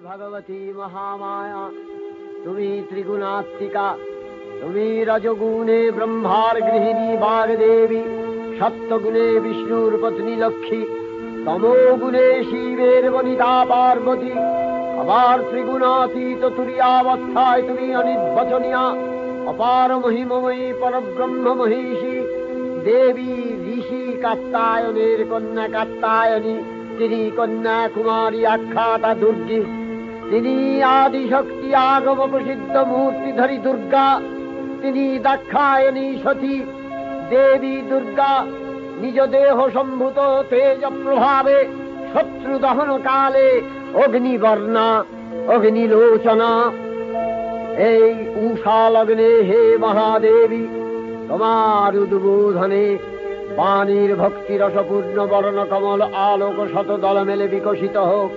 ভগবতী মহামায়া, তুমি ত্রিগুণাত্মিকা। তুমি রজগুণে ব্রহ্মার গৃহিণী বাগদেবী, সত্যগুণে বিষ্ণুর পত্নী লক্ষ্মী, তমোগুণে শিবের বনিতা পার্বতী, আবার ত্রিগুণাতীত তুরীয়াবস্থায় তুমি অনির্বচনীয়া, অপার মহিমময়ী পরব্রহ্ম মহিষী দেবী। ঋষি কাত্যায়নের কন্যা কাত্যায়নী, তিনি কন্যা কুমারী আখ্যাতা দুর্গী। তিনি আদিশক্তি আগম প্রসিদ্ধ মূর্তিধরী দুর্গা। তিনি দাক্ষায়ণী সতী দেবী দুর্গা। নিজ দেহ সম্ভূত তেজ প্রভাবে শত্রু দহন কালে অগ্নিবর্ণা অগ্নিলোচনা। এই উষা লগ্নে হে মহাদেবী, তোমার উদ্বোধনে বাণীর ভক্তি রসপূর্ণ বর্ণ কমল আলোক শত দল মেলে বিকশিত হোক।